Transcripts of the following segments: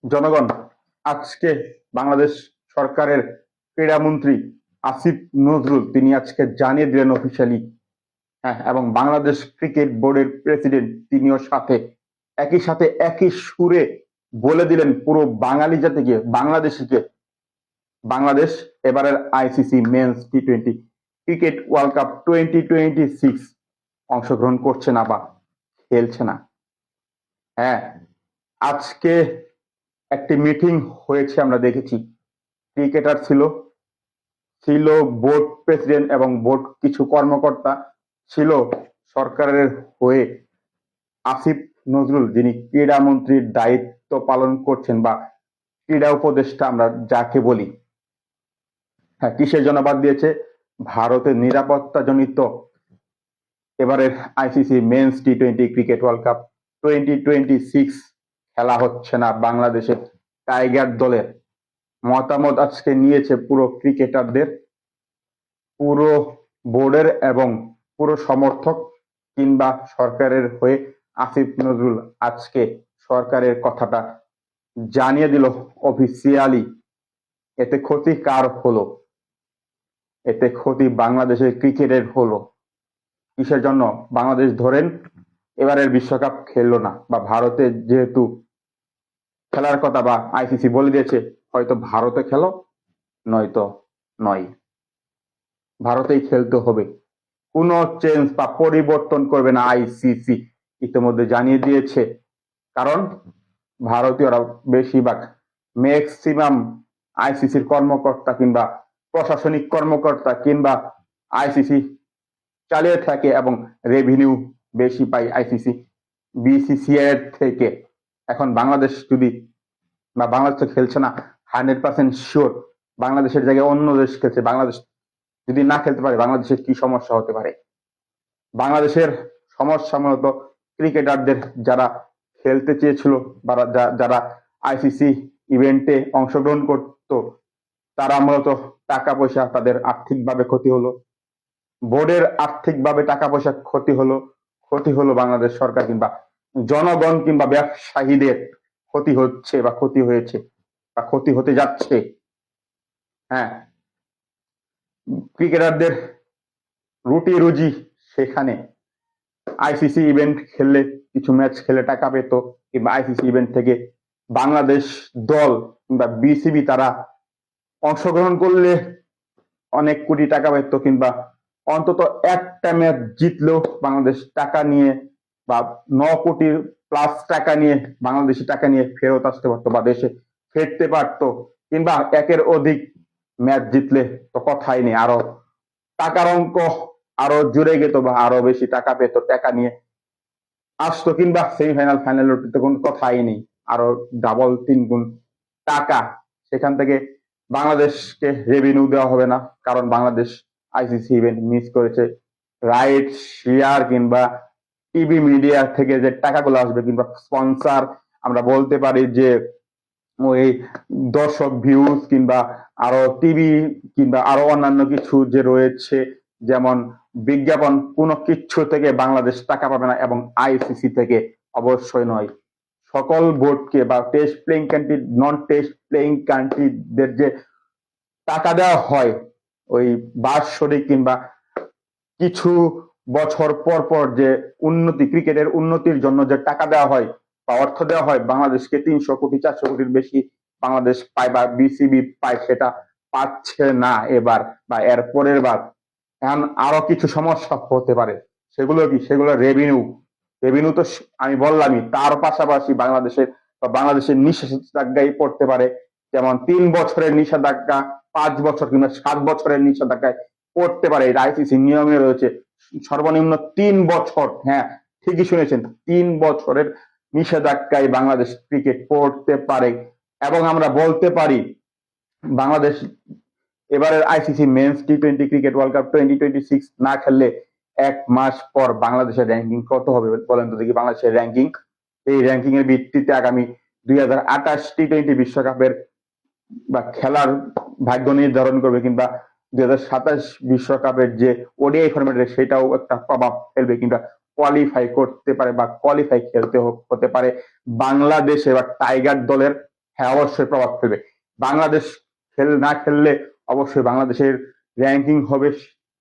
জনগণ, আজকে বাংলাদেশ সরকারের ক্রীড়ামন্ত্রী আসিফ নজরুল তিনি আজকে জানিয়ে দিলেন অফিসিয়ালি। হ্যাঁ, এবং বাংলাদেশ ক্রিকেট বোর্ডের প্রেসিডেন্ট তিনিও একই সাথে একই সুরে বলে দিলেন পুরো বাঙালি জাতিকে, বাংলাদেশিকে, বাংলাদেশ এবারের আইসিসি মেন্স টি-20 ক্রিকেট ওয়ার্ল্ড কাপ 2026 অংশগ্রহণ করছে না বা খেলছে না। হ্যাঁ, আজকে একটি মিটিং হয়েছে, আমরা দেখেছি। ক্রিকেটার ছিল, ছিল বোর্ড প্রেসিডেন্ট এবং বোর্ড কিছু কর্মকর্তা ছিল, সরকারের হয়ে আসিফ নজরুল যিনি ক্রীড়া মন্ত্রীর দায়িত্ব পালন করছেন বা ক্রীড়া উপদেষ্টা আমরা যাকে বলি। হ্যাঁ, কিসের জন্য বাদ দিয়েছে? ভারতের নিরাপত্তা জনিত এবারের আইসিসি মেন্স টি-20 ক্রিকেট ওয়ার্ল্ড কাপ 2026 খেলা হচ্ছে না বাংলাদেশের টাইগার দলের। মতামত আজকে নিয়েছে পুরো ক্রিকেটারদের, পুরো বোর্ডের এবং পুরো সমর্থক কিংবা সরকারের হয়ে আসিফ নজরুল আজকে সরকারের কথাটা জানিয়ে দিল অফিসিয়ালি। এতে ক্ষতি কার হলো? এতে ক্ষতি বাংলাদেশের ক্রিকেটের হলো। কিসের জন্য? বাংলাদেশ ধরেন এবারের বিশ্বকাপ খেললো না, বা ভারতে যেহেতু খেলার কথা বা আইসিসি বলে দিয়েছে হয়তো ভারতে খেলো, নয়তো নয়, ভারতেই খেলতে হবে। কোনো চেঞ্জ বা পরিবর্তন করবে না আইসিসি, ইতিমধ্যে জানিয়ে দিয়েছে। কারণ ভারতীয়রা বেশিরভাগ, ম্যাক্সিমাম আইসিসির কর্মকর্তা কিংবা প্রশাসনিক কর্মকর্তা কিংবা আইসিসি চালিয়ে থাকে এবং রেভিনিউ বেশি পায় আইসিসি বিসিসিআই এর থেকে। এখন বাংলাদেশ যদি বা বাংলাদেশ তো খেলছে না, 100% শিওর বাংলাদেশের জায়গায় অন্য দেশ খেলছে। বাংলাদেশ যদি না খেলতে পারে বাংলাদেশের কি সমস্যা হতে পারে? বাংলাদেশের সমস্যা মূলত ক্রিকেটারদের, যারা খেলতে চেয়েছিল বা যারা আইসিসি ইভেন্টে অংশগ্রহণ করত, তারা মূলত টাকা পয়সা, তাদের আর্থিকভাবে ক্ষতি হলো, বোর্ডের আর্থিকভাবে টাকা পয়সা ক্ষতি হলো বাংলাদেশ সরকার কিংবা জনগণ কিংবা ব্যবসায়ীদের ক্ষতি হচ্ছে বা ক্ষতি হয়েছে বা ক্ষতি হতে যাচ্ছে। হ্যাঁ, ক্রিকেটারদের রুটি রুজি সেখানে। আইসিসি ইভেন্ট খেললে, কিছু ম্যাচ খেলে টাকা পেত, কিংবা আইসিসি ইভেন্ট থেকে বাংলাদেশ দল কিংবা বিসিবি তারা অংশগ্রহণ করলে অনেক কোটি টাকা পেত, কিংবা অন্তত একটা ম্যাচ জিতলেও বাংলাদেশ টাকা নিয়ে বা 9 কোটি প্লাস টাকা নিয়ে, বাংলাদেশি টাকা নিয়ে ফেরত আসতে পারতো বা দেশে ফিরতে পারতো। কিংবা একের অধিক ম্যাচ জিতলে তো কথাই নেই, আরো টাকার অঙ্ক আরো জুড়ে যেত বা আরো বেশি টাকা পেত, টাকা নিয়ে আসতো। কিংবা সেমিফাইনাল ফাইনাল উঠতে কোনো কথাই নেই, আরো ডাবল 3 গুণ টাকা সেখান থেকে বাংলাদেশকে রেভিনিউ দেওয়া হবে না। কারণ বাংলাদেশ আইসিসি ইভেন্ট মিস করেছে। রাইট শেয়ার কিংবা টিভি মিডিয়া থেকে যে টাকাগুলো আসবে কিংবা স্পন্সর, আমরা বলতে পারি যে ওই দর্শক ভিউজ কিংবা আরো টিভি কিংবা আরো অন্যান্য কিছু যে রয়েছে, যেমন বিজ্ঞাপন, কোনো কিছু থেকে বাংলাদেশ টাকা পাবে না। এবং আইসিসি থেকে অবশ্যই নয়। সকল বোর্ডকে বা টেস্ট প্লেইং কান্ট্রি, নন টেস্ট প্লেইং কান্ট্রিদের যে টাকা দেওয়া হয় ওই বাৎসরিক কিংবা কিছু বছর পর পর, যে উন্নতি, ক্রিকেটের উন্নতির জন্য যে টাকা দেওয়া হয় বা অর্থ দেওয়া হয় বাংলাদেশকে, 300 কোটি 400 কোটির বেশি বাংলাদেশ পায় বা বিসিবি পায়, সেটা পাচ্ছে না এবার বা এর পরের বার। এখন আরো কিছু সমস্যা হতে পারে। সেগুলো কি? সেগুলো রেভিনিউ। রেভিনিউ তো আমি বললামই, তার পাশাপাশি বাংলাদেশের নিষেধাজ্ঞায় পড়তে পারে। যেমন 3 বছরের নিষেধাজ্ঞা, 5 বছর কিংবা 7 বছরের নিষেধাজ্ঞায় পড়তে পারে। এটা আইসিসি নিয়মে রয়েছে, সর্বনিম্ন 3 বছর। হ্যাঁ, ঠিকই শুনেছেন, 3 বছরের নিষেধাজ্ঞায় বাংলাদেশ ক্রিকেট পড়তে পারে। এবং আমরা বলতে পারি বাংলাদেশ এবারের আইসিসি মেন্স টি-20 ক্রিকেট ওয়ার্ল্ড কাপ 2026 না খেললে 1 মাস পর বাংলাদেশের র্যাঙ্কিং কত হবে বলেন তো দেখি? বাংলাদেশের র্যাঙ্কিং, এই র্যাঙ্কিং এর ভিত্তিতে আগামী 2028 টি-20 বিশ্বকাপের বা খেলার ভাগ্য নির্ধারণ করবে, কিংবা 2027 বিশ্বকাপের যে ওডিআই ফরম্যাটের সেটাও একটা প্রভাব ফেলবে, কিংবা কোয়ালিফাই করতে পারে বা কোয়ালিফাই খেলতে হতে পারে বাংলাদেশে বা টাইগার দলের। হ্যাঁ, অবশ্যই প্রভাব ফেলবে। বাংলাদেশ না খেললে অবশ্যই বাংলাদেশের র্যাঙ্কিং হবে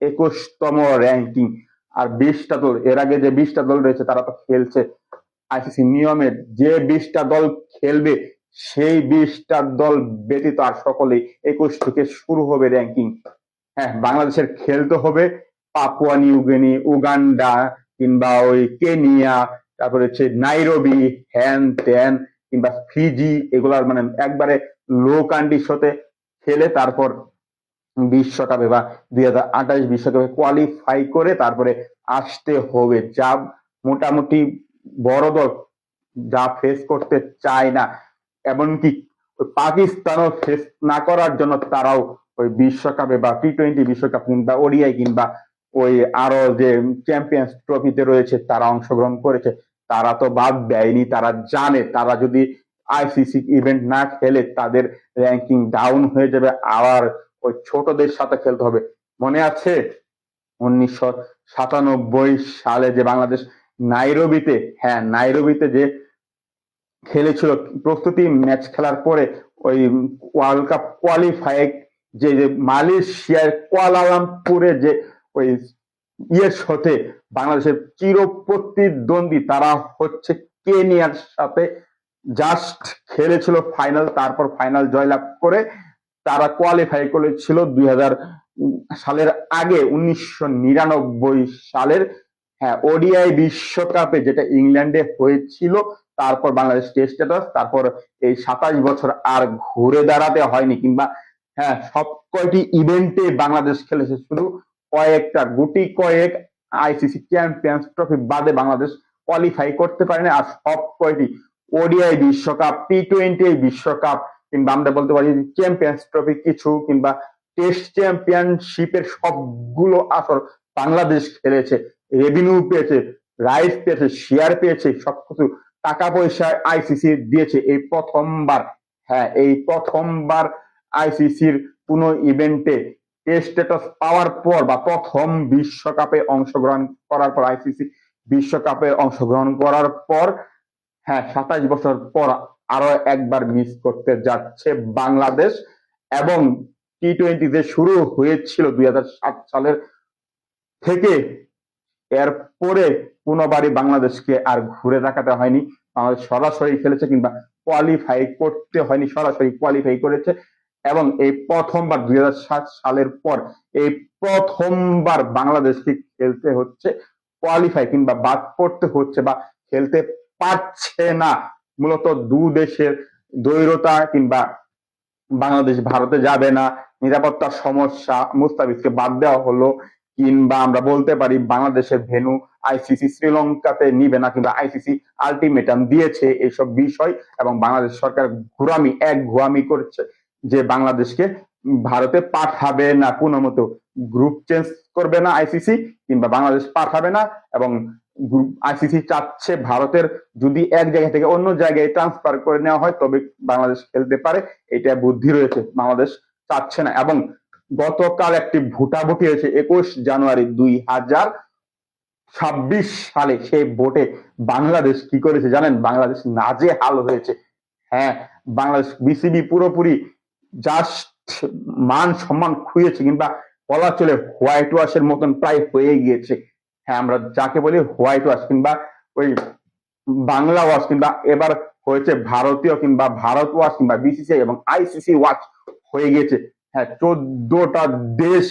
21তম র্যাঙ্কিং। আর 20টা দল, এর আগে যে 20টা দল রয়েছে তারা তো খেলছে আইসিসি নিয়মের, যে 20টা দল খেলবে সেই 20টা দল ব্যতীত আর সকলেই 21 থেকে শুরু হবে র্যাঙ্কিং। হ্যাঁ, বাংলাদেশের খেলতে হবে পাপুয়া নিউ গিনি, উগান্ডা, কিংবা ওই কেনিয়া, তারপরে হচ্ছে নাইরোবি, হ্যান ত্যান, কিংবা ফিজি, এগুলার মানে একবারে লো কন্ডিশনে খেলে তারপর বিশ্বকাপে বা 2028 বিশ্বকাপে কোয়ালিফাই করে তারপরে আসতে হবে। যা মোটামুটি বড় দল যা ফেস করতে চায় না, এমনকি পাকিস্তানও ফেস না করার জন্য তারাও ওই বিশ্বকাপে বা টি-20 বিশ্বকাপ কিংবা ওডিআই কিংবা ওই আরো যে চ্যাম্পিয়ন্স ট্রফিতে রয়েছে তারা অংশগ্রহণ করেছে। তারা তো বাদ দেয়নি, তারা জানে তারা যদি আইসিসি ইভেন্ট না খেলে তাদের র্যাঙ্কিং ডাউন হয়ে যাবে, আবার ওই ছোটদের সাথে খেলতে হবে। মনে আছে 1997 সালে যে বাংলাদেশ নাইরোবিতে, হ্যাঁ নাইরোবিতে যে খেলেছিল, প্রস্তুতি ম্যাচ খেলার পরে ওই ওয়ার্ল্ড কাপ কোয়ালিফাই যে মালয়েশিয়ার কুয়ালালামপুরে যে ওই ইয়ের সাথে বাংলাদেশের চির প্রতিদ্বন্দ্বী তারা হচ্ছে কেনিয়ার সাথে জাস্ট খেলেছিল ফাইনাল, তারপর ফাইনাল জয়লাভ করে তারা কোয়ালিফাই করেছিল 2000 সালের আগে 1999 সালের, হ্যাঁ ওডিআই বিশ্বকাপে যেটা ইংল্যান্ডে হয়েছিল। তারপর বাংলাদেশ টেস্ট স্ট্যাটাস, তারপর এই 27 বছর আর ঘুরে দাঁড়াতে হয়নি, কিংবা হ্যাঁ সব কয়টি ইভেন্টে বাংলাদেশ খেলেছে, শুধু কয়েকটা গুটি কয়েক আইসিসি চ্যাম্পিয়ন্স ট্রফি বাদে বাংলাদেশ কোয়ালিফাই করতে পারেনি। আর সব কয়টি ওডিআই বিশ্বকাপ, টি-20 বিশ্বকাপ, কিংবা আমরা বলতে পারি চ্যাম্পিয়ন্স ট্রফি কিছু, কিংবা টেস্ট চ্যাম্পিয়নশিপের সবগুলো আসর বাংলাদেশ খেলেছে। রেভিনিউ পেয়েছে, রাইট পেয়েছে, শেয়ার পেয়েছে, সবকিছু টাকা পয়সা আইসিসি দিয়েছে এই প্রথমবার। হ্যাঁ, এই প্রথমবার আইসিসির কোন ইভেন্টে টেস্ট স্ট্যাটাস পাওয়ার পর বা প্রথম বিশ্বকাপে অংশগ্রহণ করার পর, আইসিসি বিশ্বকাপে অংশগ্রহণ করার পর, হ্যাঁ 27 বছর পর আরো একবার মিস করতে যাচ্ছে বাংলাদেশ। এবং টি-20 যে শুরু হয়েছিল 2007 সালের থেকে, এরপরে কোনোবারই বাংলাদেশকে আর ঘুরে দেখাতে হয়নি। বাংলাদেশ সরাসরি খেলেছে কিংবা কোয়ালিফাই করতে হয়নি, সরাসরি কোয়ালিফাই করেছে। এবং এই প্রথমবার 2007 সালের পর এই প্রথমবার বাংলাদেশকে খেলতে হচ্ছে কোয়ালিফাই কিংবা বাদ পড়তে হচ্ছে বা খেলতে পারছে না। মূলত দু দেশের দ্বৈরতা, কিংবা বাংলাদেশ ভারতে যাবে না, নিরাপত্তার সমস্যা, মুস্তাফিজকে বাদ দেওয়া হলো, কিংবা আমরা বলতে পারি বাংলাদেশের ভেন্যু আইসিসি শ্রীলঙ্কাতে নিবে না, কিংবা আইসিসি আলটিমেটাম দিয়েছে, এইসব বিষয়। এবং বাংলাদেশ সরকার ঘুরামি করছে যে বাংলাদেশকে ভারতে পাঠাবে না, কোনো মতো গ্রুপ চেঞ্জ করবে না আইসিসি, কিংবা বাংলাদেশ পাঠাবে না। এবং আইসিসি চাচ্ছে ভারতের যদি এক জায়গা থেকে অন্য জায়গায় ট্রান্সফার করে নেওয়া হয় তবে বাংলাদেশ খেলতে পারে, এটা বুদ্ধি রয়েছে, বাংলাদেশ চাচ্ছে না। এবং গতকাল একটি ভোটাভুটি হয়েছে 21 জানুয়ারি 2026 সালে, সেই ভোটে বাংলাদেশ কি করেছে জানেন? বাংলাদেশ নাজেহাল হয়েছে। হ্যাঁ, বাংলাদেশ বিসিবি পুরোপুরি জাস্ট মান সম্মান খুইয়েছে, কিংবা বলা চলে হোয়াইট ওয়াশের মতন প্রায় হয়ে গিয়েছে। হ্যাঁ, আমরা যাকে বলি হোয়াইট ওয়াশ কিংবা ওই বাংলা ওয়াশ, কিংবা এবার হয়েছে ভারতীয় কিংবা ভারত ওয়াশ কিংবা বিসিসিআই এবং আইসিসি ওয়াশ হয়ে গিয়েছে। হ্যাঁ, 14টা দেশ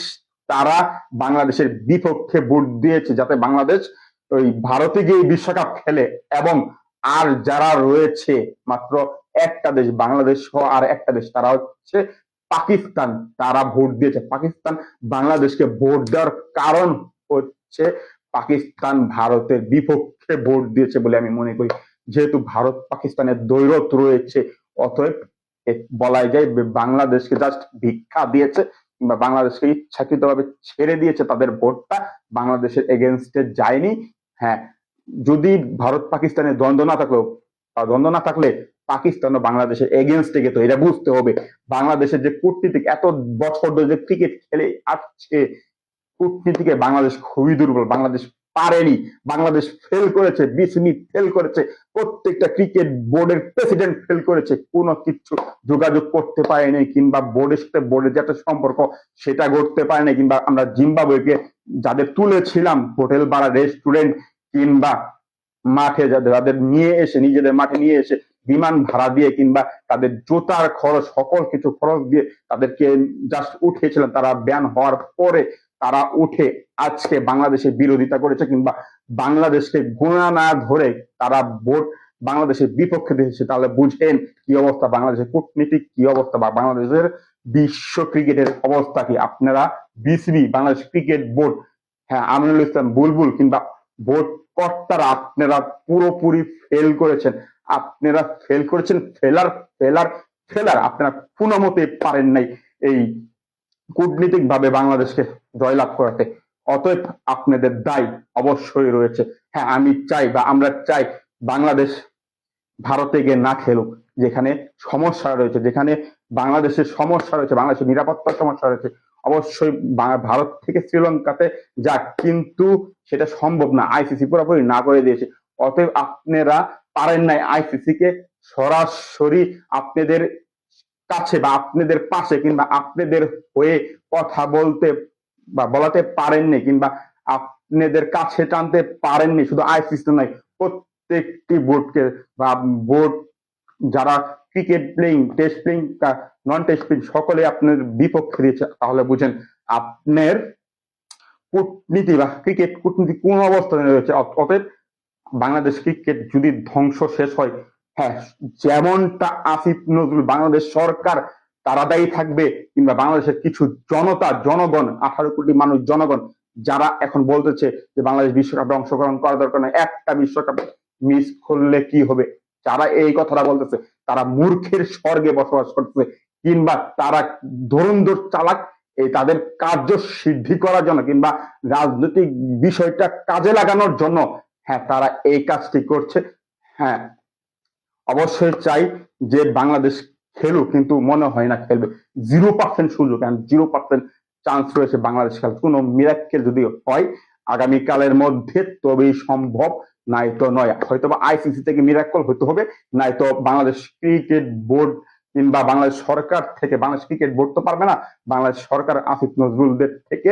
তারা বাংলাদেশের বিপক্ষে ভোট দিয়েছে যাতে বাংলাদেশ ওই ভারতে গিয়ে বিশ্বকাপ খেলে। এবং আর যারা রয়েছে মাত্র একটা দেশ, বাংলাদেশ সহ আর একটা দেশ, তারা হচ্ছে পাকিস্তান, তারা ভোট দিয়েছে। পাকিস্তান বাংলাদেশকে ভোট দেওয়ার কারণ হচ্ছে পাকিস্তান ভারতের বিপক্ষে ভোট দিয়েছে বলে আমি মনে করি। যেহেতু ভারত পাকিস্তানের দ্বৈরথ রয়েছে, অতএব বলাই যায় বাংলাদেশকে জাস্ট ভিক্ষা দিয়েছে, কিংবা বাংলাদেশকে ইচ্ছাকৃতভাবে ছেড়ে দিয়েছে, তাদের ভোটটা বাংলাদেশের এগেনস্টে যায়নি। হ্যাঁ, যদি ভারত পাকিস্তানের দ্বন্দ্ব না থাকলে পাকিস্তান ও বাংলাদেশের এগেনস্টে গেত, এটা বুঝতে হবে। বাংলাদেশের যে কূটনীতিক এত বছর ধরে যে ক্রিকেট খেলে আসছে, কূটনীতিকে বাংলাদেশ খুবই দুর্বল। বাংলাদেশ পারেনি। বাংলাদেশ ফেল করেছে, বিসিবি ফেল করেছে, প্রত্যেকটা ক্রিকেট বোর্ডের প্রেসিডেন্ট ফেল করেছে, কোনো কিছু যোগাযোগ করতে পারেনি, কিংবা বোর্ডের সাথে বোর্ডের যে একটা সম্পর্ক সেটা গড়তে পারেনি, কিংবা আমরা জিম্বাবুয়েকে যাদের তুলেছিলাম হোটেল বা রেস্টুরেন্ট কিংবা মাঠে যাদের নিয়ে এসে নিজেদের মাঠে নিয়ে এসে বিমান ভাড়া দিয়ে কিংবা তাদের জুতার খরচ সকল কিছু খরচ দিয়ে তাদেরকে জাস্ট উঠিয়েছিলেন, তারা ব্যান হওয়ার পরে তারা উঠে আজকে বাংলাদেশের বিরোধিতা করেছে, কিংবা বাংলাদেশকে গোনা না ধরে তারা ভোট বাংলাদেশের বিপক্ষে দিয়েছে। তাহলে বুঝেন কি অবস্থা বাংলাদেশের কূটনীতিক, কি অবস্থা বা বাংলাদেশের বিশ্ব ক্রিকেটের অবস্থা কি। আপনারা বিসিবি, বাংলাদেশ ক্রিকেট বোর্ড, হ্যাঁ আমিনুল ইসলাম বুলবুল কিংবা বোর্ড কর্তারা আপনারা পুরোপুরি ফেল করেছেন। আপনারা ফেল করেছেন, ফেলার ফেলার ফেলার আপনারা কোনো মতে পারেন নাই এই কূটনীতিক ভাবে বাংলাদেশকে জয়লাভ করাতে। অতএব আপনাদের দায় অবশ্যই রয়েছে। হ্যাঁ আমি চাই বা আমরা চাই বাংলাদেশ ভারতে গিয়ে না খেলুক, যেখানে সমস্যা রয়েছে, যেখানে বাংলাদেশের সমস্যা রয়েছে, বাংলাদেশের নিরাপত্তার সমস্যা রয়েছে, অবশ্যই ভারত থেকে শ্রীলঙ্কাতে যাক, কিন্তু সেটা সম্ভব না, আইসিসি পুরোপুরি না করে দিয়েছে। অতএব আপনারা পারেন নাই আইসিসি কে সরাসরি আপনাদের কাছে বা আপনাদের পাশে কিংবা আপনাদের হয়ে কথা বলতে বা বলাতে পারেননি, কিংবা আপনাদের কাছে টানতে পারেননি। শুধু আইসিসি নয়, প্রত্যেকটি বোর্ডকে বা বোর্ড যারা ক্রিকেট প্লেইং, টেস্ট প্লেইং, নন টেস্ট প্লেইং সকলে আপনার বিপক্ষে দিয়েছে। তাহলে বুঝেন আপনার কূটনীতি বা ক্রিকেট কূটনীতি কোন অবস্থানে রয়েছে। অতএব বাংলাদেশ ক্রিকেট যদি ধ্বংস শেষ হয়, হ্যাঁ যেমনটা আসিফ নজরুল, বাংলাদেশ সরকার তারা দায়ী থাকবে, কিংবা বাংলাদেশের কিছু জনতা, জনগণ, 18 কোটি মানুষ জনগণ যারা এখন বলতেছে যে বাংলাদেশ বিশ্বকাপে অংশগ্রহণ করা দরকার নয়, একটা বিশ্বকাপ মিস করলে কি হবে, যারা এই কথাটা বলতেছে তারা মূর্খের স্বর্গে বসবাস করতেছে, কিংবা তারা ধুরন্ধর চালাক, এই তাদের কার্য সিদ্ধি করার জন্য কিংবা রাজনৈতিক বিষয়টা কাজে লাগানোর জন্য হ্যাঁ তারা এই কাজটি করছে। হ্যাঁ অবশ্যই চাই যে বাংলাদেশ খেলুক, কিন্তু মনে হয় না খেলবে। 0% সুযোগ, 0% চান্স রয়েছে বাংলাদেশ খেলার। কোনো মিরাক্কেল যদি হয় আগামীকালের মধ্যে তবেই সম্ভব, নাই তো নয়। হয়তো বা আইসিসি থেকে মিরাক্কেল হতে হবে, নাই তো বাংলাদেশ ক্রিকেট বোর্ড কিংবা বাংলাদেশ সরকার থেকে, বাংলাদেশ ক্রিকেট বোর্ড তো পারবে না, বাংলাদেশ সরকার আসিফ নজরুলদের থেকে